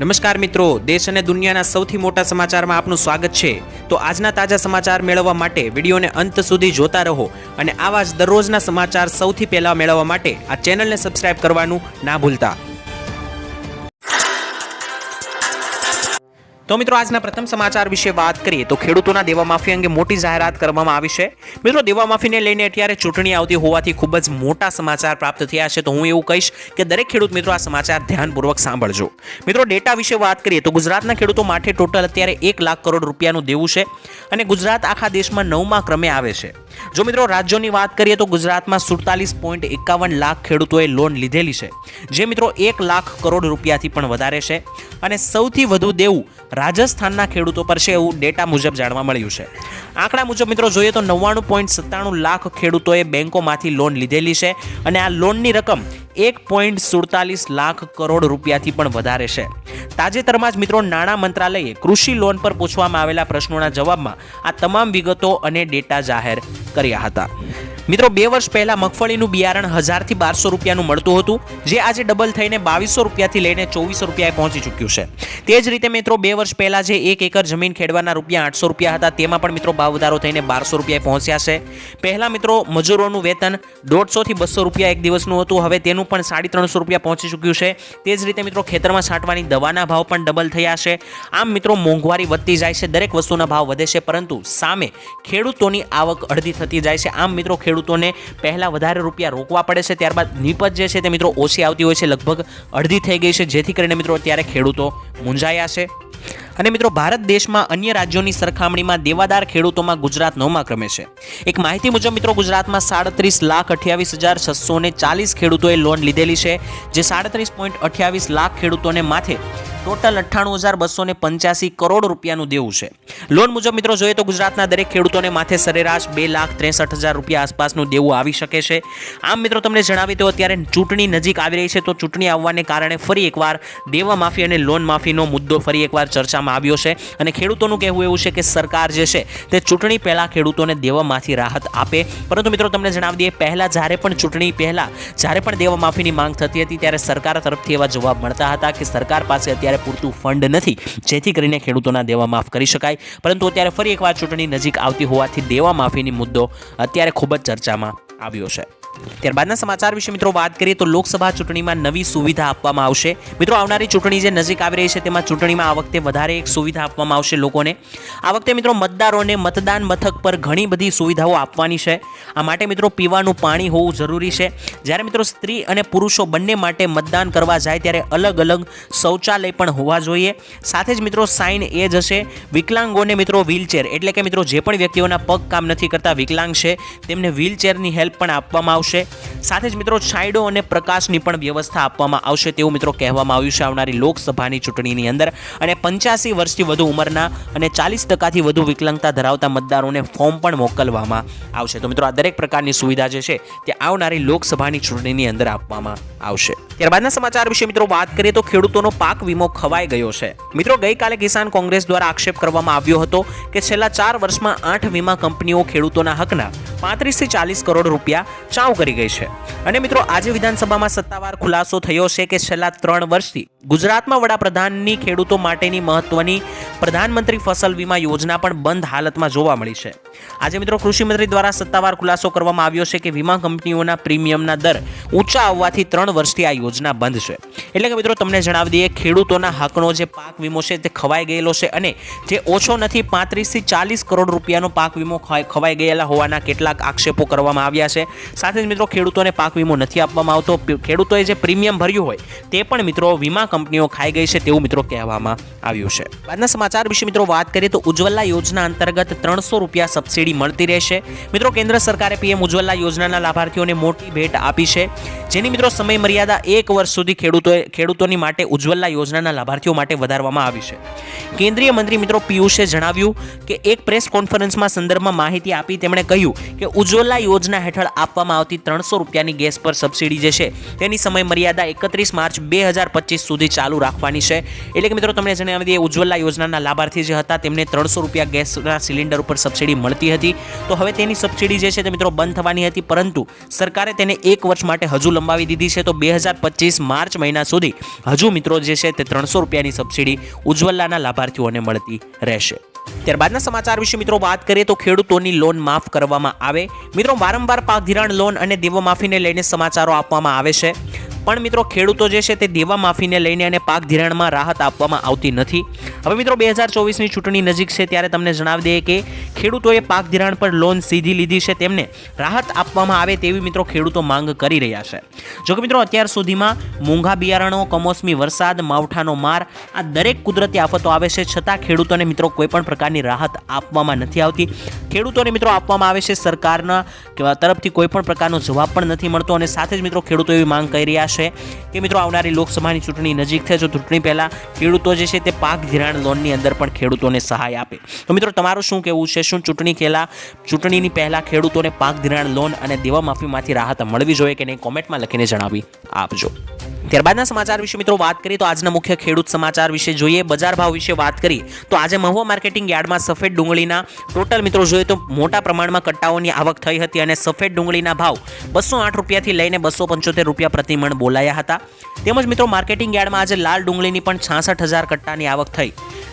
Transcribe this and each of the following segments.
નમસ્કાર મિત્રો, દેશ અને દુનિયાના સૌથી મોટા સમાચારમાં આપનું સ્વાગત છે। તો આજના તાજા સમાચાર મેળવવા માટે વિડીયોને અંત સુધી જોતા રહો અને આવા જ દરરોજના સમાચાર સૌથી પહેલા મેળવવા માટે આ ચેનલને સબસ્ક્રાઇબ કરવાનું ના ભૂલતા। તો મિત્રો આજના પ્રથમ સમાચાર વિશે વાત કરીએ તો ખેડૂતોના દેવા માફી અંગે મોટી જાહેરાત કરવામાં આવી છે। મિત્રો દેવા માફીને લઈને અત્યારે ચૂંટણી આવતી હોવાથી ખૂબ જ મોટા સમાચાર પ્રાપ્ત થયા છે, તો હું એવું કહીશ કે દરેક ખેડૂત મિત્રો આ સમાચાર ધ્યાનપૂર્વક સાંભળજો। મિત્રો ડેટા વિશે વાત કરીએ તો ગુજરાતના ખેડૂતો માટે ટોટલ અત્યારે 1 લાખ કરોડ રૂપિયાનું દેવું છે અને ગુજરાત આખા દેશમાં 9મા ક્રમે આવે છે। જો મિત્રો રાજ્યોની વાત કરીએ તો ગુજરાતમાં 47.51 લાખ ખેડૂતોએ લોન લીધેલી છે, જે મિત્રો 1 લાખ કરોડ રૂપિયાથી પણ વધારે છે અને સૌથી વધુ દેવું રાજસ્થાનના ખેડૂતો પર છે એવું ડેટા મુજબ જાણવા મળ્યું છે। આંકડા મુજબ મિત્રો જોઈએ તો 99.97 લાખ ખેડૂતોએ બેંકોમાંથી લોન લીધેલી છે અને આ લોનની રકમ 1.47 લાખ કરોડ રૂપિયાથી પણ વધારે છે। તાજેતરમાં જ મિત્રો નાણાં મંત્રાલયે કૃષિ લોન પર પૂછવામાં આવેલા પ્રશ્નોના જવાબમાં આ તમામ વિગતો અને ડેટા જાહેર કર્યા હતા। મિત્રો 2 વર્ષ પહેલા મગફળીનું બિયારણ 1000 થી 1200 રૂપિયાનું મળતું હતું, જે આજે ડબલ થઈને 2200 રૂપિયાથી લઈને 2400 રૂપિયાએ પહોંચી ચૂક્યું છે। તે જ રીતે મિત્રો 2 વર્ષ પહેલા જે 1 એકર જમીન ખેડવાના રૂપિયા 800 રૂપિયા હતા, તેમાં પણ મિત્રો ભાવ વધારો થઈને 1200 રૂપિયાએ પહોંચ્યા છે। પહેલા મિત્રો મજૂરોનું વેતન 150 થી 200 રૂપિયા એક દિવસનું હતું, હવે તેનું પણ 350 રૂપિયા પહોંચી ચૂક્યું છે। તે જ રીતે મિત્રો ખેતરમાં છાંટવાની દવાના ભાવ પણ ડબલ થયા છે। આમ મિત્રો મોંઘવારી વધતી જાય છે, દરેક વસ્તુના ભાવ વધે છે, પરંતુ સામે ખેડૂતોની આવક અડધી થતી જાય છે। આમ મિત્રો ખેડૂતોને પહેલા વધારે રૂપિયા રોકવા પડે છે, ત્યારબાદ નીપજ જે છે તે મિત્રો ઓછી આવતી હોય છે, લગભગ અડધી થઈ ગઈ છે, જેથી કરીને મિત્રો અત્યારે ખેડૂતો મૂંઝાયા છે। અને મિત્રો ભારત દેશમાં અન્ય રાજ્યોની સરખામણીમાં દેવાદાર ખેડૂતોમાં ગુજરાત 9મા ક્રમે છે। એક માહિતી મુજબ મિત્રો ગુજરાતમાં 37,28,640 ખેડૂતોએ લોન લીધેલી છે, જે 37.28 લાખ ખેડૂતોને માથે ટોટલ 98,285 કરોડ રૂપિયાનું દેવું છે। લોન મુજબ મિત્રો જોઈએ તો ગુજરાતના દરેક ખેડૂતોને માથે સરેરાશ 2,63,000 રૂપિયા આસપાસનું દેવું આવી શકે છે। આમ મિત્રો તમને જણાવી તો અત્યારે ચૂંટણી નજીક આવી રહી છે, તો ચૂંટણી આવવાને કારણે ફરી એકવાર દેવા માફી અને લોન માફીનો મુદ્દો ફરી એકવાર ચર્ચામાં આવ્યો છે અને ખેડૂતોનું કહેવું એવું છે કે સરકાર જે છે તે ચૂંટણી પહેલા ખેડૂતોને દેવામાંથી રાહત આપે, પરંતુ મિત્રો તમને જણાવી દઈએ પહેલા જ્યારે પણ ચૂંટણી પહેલા જ્યારે પણ દેવા માફીની માંગ થતી હતી ત્યારે સરકાર તરફથી એવા જવાબ મળતા હતા કે સરકાર પાસે અત્યારે પૂરતું ફંડ નથી જેથી કરીને ખેડૂતોના દેવા માફ કરી શકાય, પરંતુ અત્યારે ફરી એકવાર ચૂંટણી નજીક આવતી હોવાથી દેવા માફીની મુદ્દો અત્યારે ખૂબ જ ચર્ચામાં આવ્યો છે। ત્યારબાદના સમાચાર વિશે મિત્રો વાત કરીએ તો લોકસભા ચૂંટણીમાં નવી સુવિધા આપવામાં આવશે। મિત્રો આવનારી ચૂંટણી જે નજીક આવી રહી છે તેમાં ચૂંટણીમાં આ વખતે વધારે એક સુવિધા આપવામાં આવશે લોકોને। આ વખતે મિત્રો મતદારોને મતદાન મથક પર ઘણી બધી સુવિધાઓ આપવાની છે। આ માટે મિત્રો પીવાનું પાણી હોવું જરૂરી છે। જ્યારે મિત્રો સ્ત્રી અને પુરુષો બંને માટે મતદાન કરવા જાય ત્યારે અલગ અલગ શૌચાલય પણ હોવા જોઈએ। સાથે જ મિત્રો સાઇન એ જ હશે। વિકલાંગોને મિત્રો વ્હીલચેર એટલે કે મિત્રો જે પણ વ્યક્તિઓના પગ કામ નથી કરતા, વિકલાંગ છે, તેમને વ્હીલચેરની હેલ્પ પણ આપવામાં આવશે। સાથે જ મિત્રો છાંયડો અને પ્રકાશની પણ વ્યવસ્થા આપવામાં આવશે તેવું મિત્રો કહેવામાં આવ્યું છે આવનારી લોકસભાની ચૂંટણીની અંદર। અને 85 વર્ષથી વધુ ઉંમરના અને 40%થી વધુ વિકલાંગતા ધરાવતા મતદારોને ફોર્મ પણ મોકલવામાં આવશે। તો મિત્રો આ દરેક પ્રકારની સુવિધા જે છે તે આવનારી લોકસભાની ચૂંટણીની અંદર આપવામાં આવશે। ત્યારબાદના સમાચાર વિશે મિત્રો વાત કરીએ તો ખેડૂતોનો પાક વીમો ખવાઈ ગયો છે। મિત્રો ગઈકાલે કિસાન કોંગ્રેસ દ્વારા આક્ષેપ કરવામાં આવ્યો હતો કે છેલ્લા 4 વર્ષમાં 8 વીમા કંપનીઓ ખેડૂતોના હકના 35 થી 40 કરોડ રૂપિયા ચાઉ કરી ગઈ છે। અને મિત્રો આજે વિધાનસભામાં સત્તાવાર ખુલાસો થયો છે કે છેલ્લા 3 વર્ષથી ગુજરાતમાં વડાપ્રધાનની ખેડૂતો માટેની મહત્વની પ્રધાનમંત્રી ફસલ વીમા યોજના પણ બંધ હાલતમાં જોવા મળી છે। આજે મિત્રો કૃષિ મંત્રી દ્વારા સત્તાવાર ખુલાસો કરવામાં આવ્યો છે કે વીમા કંપનીઓના પ્રીમિયમના દર ઊંચા આવવાથી 3 વર્ષથી આ યોજના બંધ છે। એટલે કે મિત્રો તમને જણાવી દઈએ ખેડૂતોના હકનો જે પાક વીમો છે તે ખવાઈ ગયેલો છે અને જે ઓછો નથી 35 થી 40 કરોડ રૂપિયાનો પાક વીમો ખવાઈ ગયેલા હોવાના કેટલાક આક્ષેપો કરવામાં આવ્યા છે। સાથે જ મિત્રો ખેડૂતોને પાક વીમો નથી આપવામાં આવતો, ખેડૂતોએ જે પ્રીમિયમ ભર્યું હોય તે પણ મિત્રો વીમા કંપનીઓ ખાઈ ગઈ છે તેવું મિત્રો કહેવામાં આવ્યું છે। બાદના સમાચાર વિશે મિત્રો વાત કરીએ તો ઉજ્જવલા યોજના અંતર્ગત 300 રૂપિયા સબસિડી મળતી રહેશે। મિત્રો કેન્દ્ર સરકારે પીએમ ઉજ્જવલા યોજનાના લાભાર્થીઓને મોટી ભેટ આપી છે, જેની મિત્રો સમય મર્યાદા 1 વર્ષ સુધી ખેડૂતોની માટે ઉજ્જવલા યોજનાના લાભાર્થીઓ માટે વધારવામાં આવી છે। કેન્દ્રીય મંત્રી મિત્રો પિયુષે જણાવ્યું કે એક પ્રેસ કોન્ફરન્સમાં સંદર્ભમાં માહિતી આપી તેમણે કહ્યું કે ઉજ્જવલા યોજના હેઠળ આપવામાં આવતી 300 રૂપિયાની ગેસ પર સબસિડી જે છે તેની સમય મર્યાદા 31 માર્ચ 2025 સુધી સુધી ચાલુ રાખવાની છે। એટલે કે મિત્રો તમને જણાવી દઈએ, ઉજ્જવલા યોજનાના લાભાર્થી જે હતા તેમને 300 રૂપિયા ગેસના સિલિન્ડર ઉપર સબસિડી મળતી હતી, તો હવે તેની સબસિડી જે છે તે મિત્રો બંધ થવાની હતી, પરંતુ સરકારે તેને 1 વર્ષ માટે હજુ લંબાવી દીધી છે। તો 2025 માર્ચ મહિના સુધી હજુ મિત્રો જે છે તે 300 રૂપિયાની સબસિડી ઉજ્જવલાના લાભાર્થીઓને મળતી રહેશે। ત્યારબાદના સમાચાર વિશે મિત્રો વાત કરીએ તો ખેડૂતોની લોન માફ કરવામાં આવે। મિત્રો વારંવાર પાક ધિરાણ લોન અને દેવા માફીને લઈને સમાચારો આપવામાં આવે છે, પણ મિત્રો ખેડૂતો જે છે તે દેવા માફીને લઈને અને પાક ધિરાણમાં રાહત આપવામાં આવતી નથી। હવે મિત્રો 2024ની ચૂંટણી નજીક છે ત્યારે તમને જણાવી દઈએ કે ખેડૂતોએ પાક ધિરાણ પર લોન સીધી લીધી છે, તેમને રાહત આપવામાં આવે તેવી મિત્રો ખેડૂતો માંગ કરી રહ્યા છે। જોકે મિત્રો અત્યાર સુધીમાં મોંઘા બિયારણો, કમોસમી વરસાદ, માવઠાનો માર, આ દરેક કુદરતી આફતો આવે છે, છતાં ખેડૂતોને મિત્રો કોઈ પણ પ્રકારની રાહત આપવામાં નથી આવતી। ખેડૂતોને મિત્રો આપવામાં આવે છે સરકારના તરફથી કોઈ પણ પ્રકારનો જવાબ પણ નથી મળતો, અને સાથે જ મિત્રો ખેડૂતો એવી માંગ કરી રહ્યા છે કે મિત્રો આવનારી લોકસભાની ચૂંટણી નજીક છે, જો ચૂંટણી પહેલા ખેડૂતો જે છે તે પાક ધિરાણ લોનની અંદર પણ ખેડૂતોને સહાય આપે। તો મિત્રો તમારું શું કહેવું છે? શું ચૂંટણીની પહેલા ખેડૂતોને પાક ધિરાણ લોન અને દેવા માફીમાંથી રાહત મળવી જોઈએ કે નહીં? કોમેન્ટમાં લખીને જણાવી આપજો। ત્યારબાદના સમાચાર વિશે મિત્રો વાત કરીએ તો આજના મુખ્ય ખેડૂત સમાચાર વિશે જોઈએ। બજાર ભાવ વિશે વાત કરીએ તો આજે મહુવા માર્કેટિંગ યાર્ડમાં સફેદ ડુંગળીના ટોટલ મિત્રો જોઈએ તો મોટા પ્રમાણમાં કટ્ટાઓની આવક થઈ હતી, અને સફેદ ડુંગળીના ભાવ 208 રૂપિયાથી લઈને 275 રૂપિયા પ્રતિ મણ બોલાયા હતા। તેમજ મિત્રો માર્કેટિંગ યાર્ડમાં આજે લાલ ડુંગળીની પણ 66,000 કટ્ટાની આવક થઈ,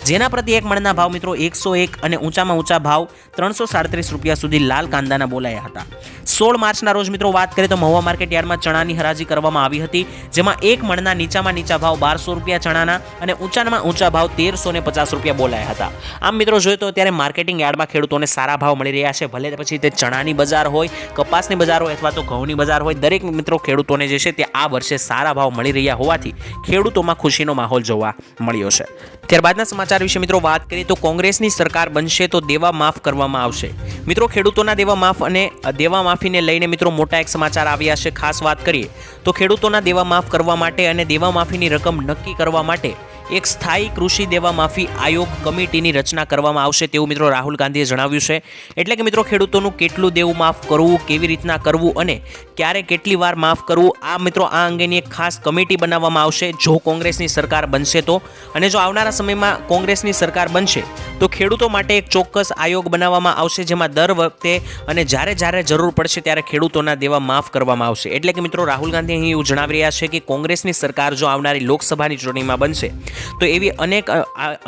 જેના પ્રતિ એક મણના ભાવ મિત્રો 101 અને ઊંચામાં ઊંચા ભાવ 337 રૂપિયા સુધી લાલ કાંદાના બોલાયા હતા। 16 માર્ચના રોજ મિત્રો વાત કરીએ તો મહુવા માર્કેટ યાર્ડમાં ચણાની હરાજી કરવામાં આવી હતી, જેમાં એક મણના નીચામાં નીચા ભાવ 1200 રૂપિયા ચણાના અને ઊંચામાં ઊંચા ભાવ 1350 રૂપિયા બોલાયા હતા। આમ મિત્રો જોઈએ તો અત્યારે માર્કેટિંગ યાર્ડમાં ખેડૂતોને સારા ભાવ મળી રહ્યા છે, ભલે પછી તે ચણાની બજાર હોય, કપાસની બજાર હોય અથવા તો ઘઉંની બજાર હોય, દરેક મિત્રો ખેડૂતોને જે છે તે આ વર્ષે સારા ભાવ મળી રહ્યા હોવાથી ખેડૂતોમાં ખુશીનો માહોલ જોવા મળ્યો છે। ત્યારબાદના સમાચાર વિશે મિત્રો વાત કરીએ તો કોંગ્રેસની સરકાર બનશે તો દેવા માફ કરવામાં આવશે। મિત્રો ખેડૂતોના દેવા માફ અને દેવા માફીને લઈને મિત્રો મોટા એક સમાચાર આવ્યા છે। ખાસ વાત કરીએ તો ખેડૂતોના દેવા માફ કરવા માટે અને દેવા માફીની રકમ નક્કી કરવા માટે એક સ્થાયી કૃષિ દેવા માફી આયોગ કમિટીની રચના કરવામાં આવશે તેવું મિત્રો રાહુલ ગાંધીએ જણાવ્યું છે। એટલે કે મિત્રો ખેડૂતોનું કેટલું દેવું માફ કરવું, કેવી રીતના કરવું અને ક્યારે કેટલી વાર માફ કરવું, આ મિત્રો આ અંગેની એક ખાસ કમિટી બનાવવામાં આવશે જો કોંગ્રેસની સરકાર બનશે તો। અને જો આવનારા સમયમાં કોંગ્રેસની સરકાર બનશે તો ખેડૂતો માટે એક ચોક્કસ આયોગ બનાવવામાં આવશે, જેમાં દર વખતે અને જ્યારે જરૂર પડશે ત્યારે ખેડૂતોના દેવા માફ કરવામાં આવશે। એટલે કે મિત્રો રાહુલ ગાંધી અહીં એવું જણાવી રહ્યા છે કે કોંગ્રેસની સરકાર જો આવનારી લોકસભાની ચૂંટણીમાં બનશે તો એવી અનેક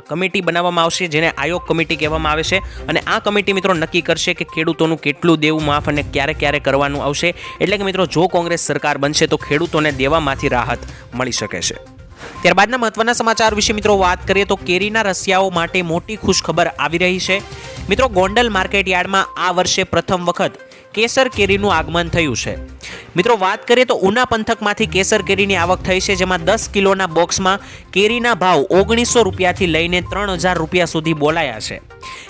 કમિટી બનાવવામાં આવશે, જેને આયોગ કમિટી કહેવામાં આવે છે, અને આ કમિટી મિત્રો નક્કી કરશે કે ખેડૂતોનું કેટલું દેવું માફ અને ક્યારે કરવાનું આવશે। એટલે કે મિત્રો જો કોંગ્રેસ સરકાર બનશે તો ખેડૂતોને દેવામાંથી રાહત મળી શકે છે। ત્યારબાદના મહત્વના સમાચાર વિશે મિત્રો વાત કરીએ તો કેરીના રસિયાઓ માટે મોટી ખુશખબર આવી રહી છે। મિત્રો ગોંડલ માર્કેટ યાર્ડમાં આ વર્ષે પ્રથમ વખત કેસર કેરીનું આગમન થયું છે। મિત્રો વાત કરીએ તો ઉના પંથકમાંથી કેસર કેરીની આવક થઈ છે, જેમાં 10 કિલોના બોક્સમાં કેરીના ભાવ 1900 રૂપિયાથી લઈને 3000 રૂપિયા સુધી બોલાયા છે।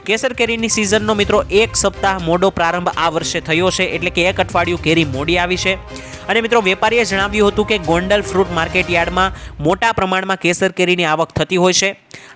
કેસર કેરીની સિઝનનો મિત્રો એક સપ્તાહ મોડો પ્રારંભ આ વર્ષે થયો છે, એટલે કે એક અઠવાડિયું કેરી મોડી આવી છે। અને મિત્રો વેપારીએ જણાવ્યું હતું કે ગોંડલ ફ્રૂટ માર્કેટ યાર્ડમાં મોટા પ્રમાણમાં કેસર કેરીની આવક થતી હોય છે।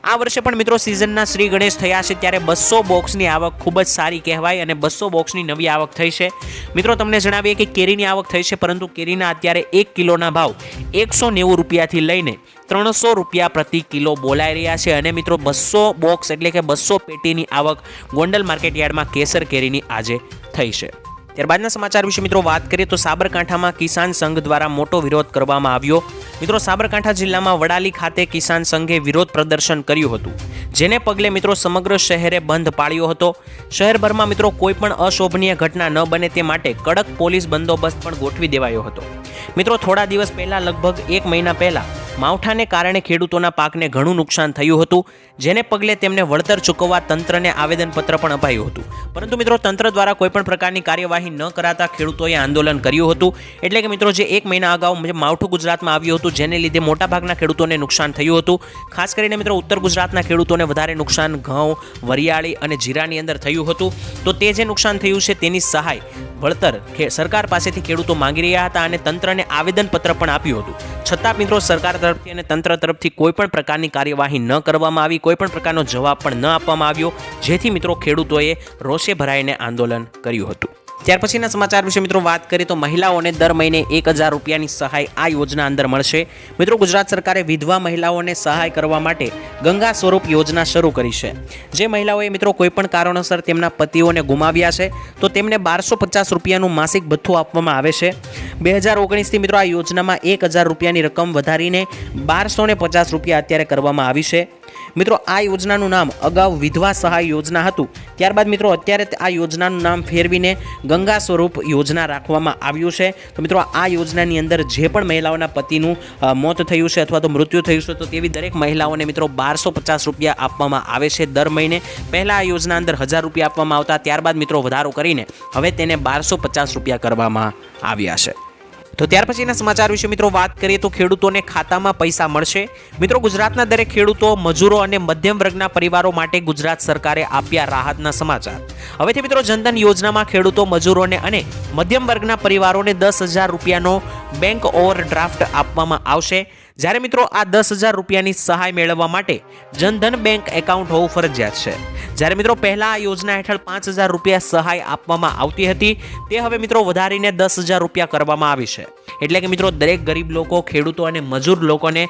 આ વર્ષે પણ મિત્રો સિઝનના શ્રી ગણેશ થયા છે ત્યારે 200 બોક્સની આવક ખૂબ જ સારી કહેવાય, અને 200 બોક્સની નવી આવક થઈ છે। મિત્રો તમને જણાવીએ કે કેરીની આવક થઈ છે, પરંતુ કેરીના અત્યારે 1 કિલોના ભાવ 190 રૂપિયાથી લઈને 300 રૂપિયા પ્રતિ કિલો બોલાઈ રહ્યા છે, અને મિત્રો 200 બોક્સ એટલે કે 200 પેટીની આવક ગોંડલ માર્કેટ યાર્ડમાં કેસર કેરીની આજે થઈ છે। ત્યારબાદના સમાચાર વિશે મિત્રો વાત કરીએ તો સાબરકાંઠામાં કિસાન સંઘ દ્વારા મોટો વિરોધ કરવામાં આવ્યો। મિત્રો સાબરકાંઠા જિલ્લામાં વડાલી ખાતે કિસાન સંઘે વિરોધ પ્રદર્શન કર્યું હતું, જેને પગલે મિત્રો સમગ્ર શહેરે બંધ પાળ્યો હતો। શહેરભરમાં મિત્રો કોઈ પણ અશોભનીય ઘટના ન બને તે માટે કડક પોલીસ બંદોબસ્ત પણ ગોઠવી દેવાયો હતો। મિત્રો થોડા દિવસ પહેલા લગભગ 1 મહિના પહેલા માવઠાને કારણે ખેડૂતોના પાકને ઘણું નુકસાન થયું હતું, જેને પગલે તેમને વળતર ચૂકવવા તંત્રને આવેદનપત્ર પણ અપાયું હતું, પરંતુ મિત્રો તંત્ર દ્વારા કોઈપણ પ્રકારની કાર્યવાહી ન કરાતા ખેડૂતોએ આંદોલન કર્યું હતું। એટલે કે મિત્રો જે 1 મહિના અગાઉ માવઠું ગુજરાતમાં આવ્યું હતું, જેને લીધે મોટાભાગના ખેડૂતોને નુકસાન થયું હતું। ખાસ કરીને મિત્રો ઉત્તર ગુજરાતના ખેડૂતોને વધારે નુકસાન ઘઉં, વરિયાળી અને જીરાની અંદર થયું હતું, તો તે જે નુકસાન થયું છે તેની સહાય વળતર સરકાર પાસેથી ખેડૂતો માંગી રહ્યા હતા, અને તંત્રને આવેદનપત્ર પણ આપ્યું હતું, છતાં મિત્રો સરકાર તરફથી અને તંત્ર તરફથી કોઈ પણ પ્રકારની કાર્યવાહી ન કરવામાં આવી, કોઈ પણ પ્રકારનો જવાબ પણ ન આપવામાં આવ્યો, જેથી મિત્રો ખેડૂતોએ રોષે ભરાઈને આંદોલન કર્યું હતું। ત્યાર પછીના સમાચાર વિશે મિત્રો વાત કરીએ તો મહિલાઓને દર મહિને 1000 રૂપિયાની સહાય આ યોજના અંદર મળશે। મિત્રો ગુજરાત સરકારે વિધવા મહિલાઓને સહાય કરવા માટે ગંગા સ્વરૂપ યોજના શરૂ કરી છે। જે મહિલાઓએ મિત્રો કોઈપણ કારણોસર તેમના પતિઓને ગુમાવ્યા છે તો તેમને 1250 રૂપિયાનું માસિક ભથ્થું આપવામાં આવે છે। 2019થી મિત્રો આ યોજનામાં 1000 રૂપિયાની રકમ વધારીને 1250 રૂપિયા અત્યારે કરવામાં આવી છે। મિત્રો આ યોજનાનું નામ અગાઉ વિધવા સહાય યોજના હતું, ત્યારબાદ મિત્રો અત્યારે આ યોજનાનું નામ ફેરવીને ગંગા સ્વરૂપ યોજના રાખવામાં આવ્યું છે। તો મિત્રો આ યોજનાની અંદર જે પણ મહિલાઓના પતિનું મોત થયું છે અથવા તો મૃત્યુ થયું છે તો તેવી દરેક મહિલાઓને મિત્રો 1250 રૂપિયા આપવામાં આવે છે દર મહિને। પહેલાં આ યોજના અંદર 1000 રૂપિયા આપવામાં આવતા, ત્યારબાદ મિત્રો વધારો કરીને હવે તેને 1250 રૂપિયા કરવામાં આવ્યા છે। તો ત્યાર પછીના સમાચાર વિશે મિત્રો વાત કરીએ તો ખેડૂતોને ખાતામાં પૈસા મળશે। મિત્રો ગુજરાતના દરેક ખેડૂતો, મજૂરો અને મધ્યમ વર્ગના પરિવારો માટે ગુજરાત સરકારે આપ્યા રાહતના સમાચાર। હવેથી મિત્રો જનધન યોજનામાં ખેડૂતો, મજૂરોને અને મધ્યમ વર્ગના પરિવારોને 10,000 રૂપિયાનો બેંક ઓવરડ્રાફ્ટ આપવામાં આવશે। જ્યારે મિત્રો આ 10,000 રૂપિયાની સહાય મેળવવા માટે જનધન બેંક એકાઉન્ટ હોવું ફરજિયાત છે। જ્યારે મિત્રો પહેલા આ યોજના હેઠળ 5,000 રૂપિયા સહાય આપવામાં આવતી હતી, તે હવે મિત્રો વધારીને 10,000 રૂપિયા કરવામાં આવી છે। એટલે કે મિત્રો દરેક ગરીબ લોકો, ખેડૂતો અને મજૂર લોકોને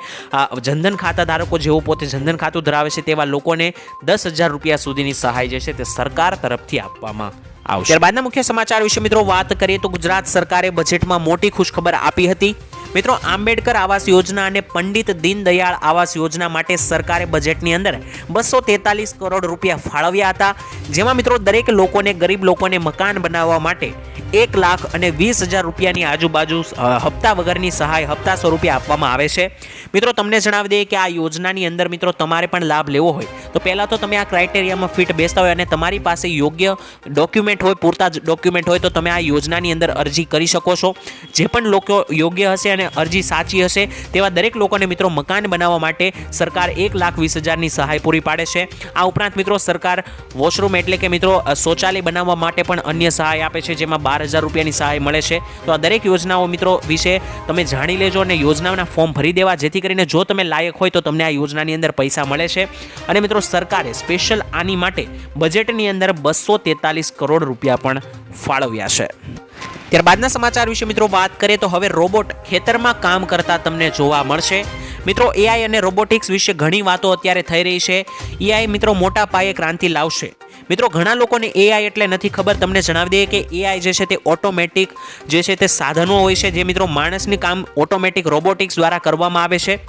જનધન ખાતા ધારકો જેઓ પોતે જનધન ખાતું ધરાવે છે તેવા લોકોને 10,000 રૂપિયા સુધીની સહાય જે છે તે સરકાર તરફથી આપવામાં આવશે। ત્યારબાદના મુખ્ય સમાચાર વિશે મિત્રો વાત કરીએ તો ગુજરાત સરકારે બજેટમાં મોટી ખુશખબર આપી હતી। મિત્રો આંબેડકર આવાસ યોજના અને પંડિત દીનદયાળ આવાસ યોજના માટે સરકારે બજેટની અંદર 243 કરોડ રૂપિયા ફાળવ્યા હતા, જેમાં મિત્રો દરેક લોકોને, ગરીબ લોકોને મકાન બનાવવા માટે 1,20,000 રૂપિયાની આજુબાજુ હપ્તા વગરની સહાય હપ્તા સ્વરૂપે આપવામાં આવે છે। મિત્રો તમને જણાવી દઈએ કે આ યોજનાની અંદર મિત્રો તમારે પણ લાભ લેવો હોય તો પહેલાં તો તમે આ ક્રાઇટેરિયામાં ફિટ બેસતા હોય અને તમારી પાસે યોગ્ય ડોક્યુમેન્ટ હોય, પૂરતા ડોક્યુમેન્ટ હોય તો તમે આ યોજનાની અંદર અરજી કરી શકો છો। જે પણ લોકો યોગ્ય હશે અને અરજી સાચી હશે તેવા દરેક લોકોને મિત્રો મકાન બનાવવા માટે સરકાર 1,20,000ની સહાય પૂરી પાડે છે। આ ઉપરાંત મિત્રો સરકાર વોશરૂમ એટલે કે મિત્રો શૌચાલય બનાવવા માટે પણ અન્ય સહાય આપે છે, જેમાં 12,000 રૂપિયાની સહાય મળે છે। તો આ દરેક યોજનાઓ મિત્રો વિશે તમે જાણી લેજો અને યોજનાના ફોર્મ ભરી દેવા, જેથી કરીને જો તમે લાયક હોય તો તમને આ યોજનાની અંદર પૈસા મળે છે। અને મિત્રો સરકારે સ્પેશિયલ આની માટે બજેટની અંદર 243 કરોડ રૂપિયા પણ ફાળવ્યા છે। ત્યારબાદના સમાચાર વિશે મિત્રો વાત કરીએ તો હવે રોબોટ ખેતરમાં કામ કરતા તમને જોવા મળશે। મિત્રો એઆઈ અને રોબોટિક્સ વિશે ઘણી વાતો અત્યારે થઈ રહી છે। એઆઈ મિત્રો મોટા પાયે ક્રાંતિ લાવશે। મિત્રો ઘણા લોકોને એઆઈ એટલે નથી ખબર। તમને જણાવી દઈએ કે એઆઈ જે છે તે ઓટોમેટિક જે છે તે સાધનો હોય છે, જે મિત્રો માણસની કામ ઓટોમેટિક રોબોટિક્સ દ્વારા કરવામાં આવે છે।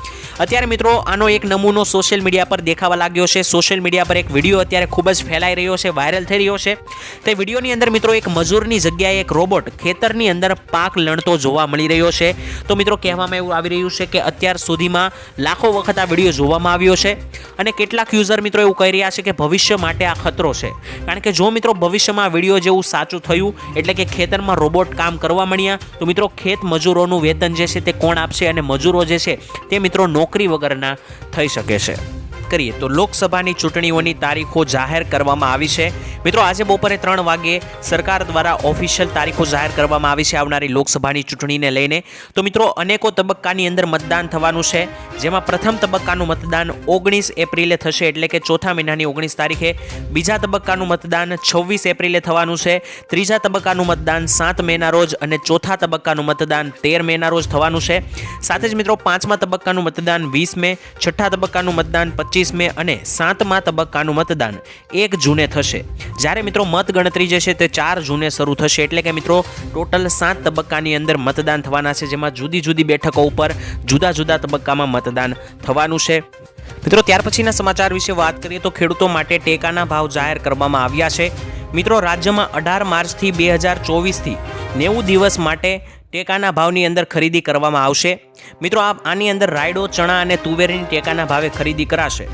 અત્યારે મિત્રો આનો એક નમૂનો સોશિયલ મીડિયા પર દેખાવા લાગ્યો છે। સોશિયલ મીડિયા પર એક વિડીયો અત્યારે ખૂબ જ ફેલાઈ રહ્યો છે, વાયરલ થઈ રહ્યો છે। તે વિડીયોની અંદર મિત્રો એક મજૂરની જગ્યાએ એક રોબોટ ખેતરની અંદર પાક લણતો જોવા મળી રહ્યો છે। તો મિત્રો કહેવામાં એવું આવી રહ્યું છે કે અત્યાર સુધીમાં લાખો વખત આ વિડીયો જોવામાં આવ્યો છે અને કેટલાક યુઝર મિત્રો એવું કહી રહ્યા છે કે ભવિષ્ય માટે આ ખતરો છે। કારણ કે જો મિત્રો ભવિષ્યમાં આ વિડીયો જેવું સાચું થયું એટલે કે ખેતરમાં રોબોટ કામ કરવા મળ્યા તો મિત્રો ખેત મજૂરોનું વેતન જે છે તે કોણ આપશે અને મજૂરો જે છે તે મિત્રો નોકરી વગરના થઈ શકે છે। કરીએ તો લોકસભાની ચૂંટણીઓની તારીખો જાહેર કરવામાં આવી છે। મિત્રો આજે બપોરે 3 વાગે સરકાર દ્વારા ઓફિશિયલ તારીખો જાહેર કરવામાં આવી છે આવનારી લોકસભાની ચૂંટણીને લઈને। તો મિત્રો અનેકો તબક્કાની અંદર મતદાન થવાનું છે, જેમાં પ્રથમ તબક્કાનું મતદાન 19 એપ્રિલે થશે એટલે કે ચોથા મહિનાની 19 તારીખે। બીજા તબક્કાનું મતદાન 26 એપ્રિલે થવાનું છે। ત્રીજા તબક્કાનું મતદાન 7 મેના રોજ અને ચોથા તબક્કાનું મતદાન 13 મેના રોજ થવાનું છે। સાથે જ મિત્રો પાંચમા તબક્કાનું મતદાન 20 મે, છઠ્ઠા તબક્કાનું મતદાન 25 મે અને સાતમા તબક્કાનું મતદાન 1 જૂને થશે। જ્યારે મિત્રો મત ગણતરી જે છે તે 4 જૂને શરૂ થશે। એટલે કે મિત્રો ટોટલ 7 તબક્કાની અંદર મતદાન થવાના છે, જેમાં જુદી જુદી બેઠકો ઉપર જુદા જુદા તબક્કામાં મતદાન થવાનું છે। મિત્રો ત્યાર પછીના સમાચાર વિશે વાત કરીએ તો ખેડૂતો માટે ટેકાના ભાવ જાહેર કરવામાં આવ્યા છે। મિત્રો રાજ્યમાં 18 માર્ચથી 2024થી 90 દિવસ માટે ટેકાના ભાવની અંદર ખરીદી કરવામાં આવશે। મિત્રો આની અંદર રાયડો, ચણા અને તુવેરની ટેકાના ભાવે ખરીદી કરાશે।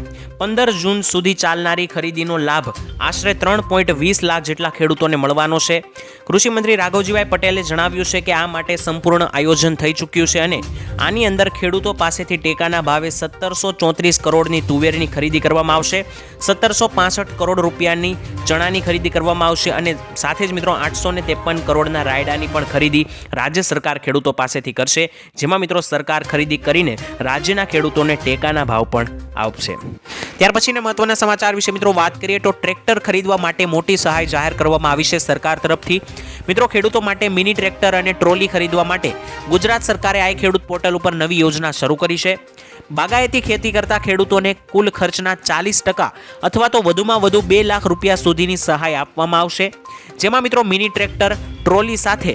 15 જૂન સુધી ચાલનારી ખરીદીનો લાભ આશરે 3.20 લાખ જેટલા ખેડૂતોને મળવાનો છે। કૃષિ મંત્રી રાઘવજીભાઈ પટેલે જણાવ્યું છે કે આ માટે સંપૂર્ણ આયોજન થઈ ચૂક્યું છે અને આની અંદર ખેડૂતો પાસેથી ટેકાના ભાવે 1734 કરોડની તુવેરની ખરીદી કરવામાં આવશે, 1765 કરોડ રૂપિયાની ચણાની ખરીદી કરવામાં આવશે અને સાથે જ મિત્રો 853 કરોડના રાયડાની પણ ખરીદી રાજ્ય સરકાર ખેડૂતો પાસેથી કરશે, જેમાં મિત્રો સરકાર ખરીદી કરીને રાજ્યના ખેડૂતોને ટેકાના ભાવ પણ આપશે। ત્યાર પછીના મહત્વના સમાચાર વિશે મિત્રો વાત કરીએ તો ટ્રેક્ટર ખરીદવા માટે મોટી સહાય જાહેર કરવામાં આવી છે સરકાર તરફથી. મિત્રો ખેડૂતો માટે મિની ટ્રેક્ટર અને ટ્રોલી ખરીદવા માટે ગુજરાત સરકારે આઈ ખેડૂત પોર્ટલ ઉપર નવી યોજના શરૂ કરી છે. બાગાયતી ખેતી કરતા ખેડૂતોને કુલ ખર્ચના 40% અથવા તો વધુમાં વધુ 2 લાખ રૂપિયા સુધીની સહાય આપવામાં આવશે. જેમાં મિત્રો મિની ટ્રેક્ટર ટ્રોલી સાથે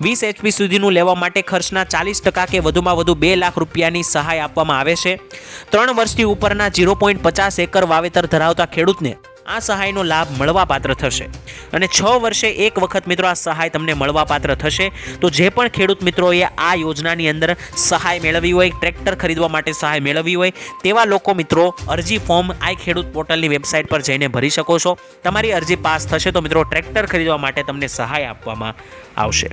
20 HP સુધીનું લેવા માટે ખર્ચના 40% કે વધુમાં વધુ 2 લાખ રૂપિયાની સહાય આપવામાં આવે છે. 3 વર્ષથી ઉપરના 0.50 એકર વાવેતર ધરાવતા ખેડૂતને આ સહાયનો લાભ મળવાપાત્ર થશે અને 6 વર્ષે એક વખત મિત્રો આ સહાય તમને મળવાપાત્ર થશે. તો જે પણ ખેડૂત મિત્રોએ આ યોજનાની અંદર સહાય મેળવી હોય, ટ્રેક્ટર ખરીદવા માટે સહાય મેળવી હોય તેવા લોકો મિત્રો અરજી ફોર્મ આઈ ખેડૂત પોર્ટલની વેબસાઇટ પર જઈને ભરી શકો છો. તમારી અરજી પાસ થશે તો મિત્રો ટ્રેક્ટર ખરીદવા માટે તમને સહાય આપવામાં આવશે.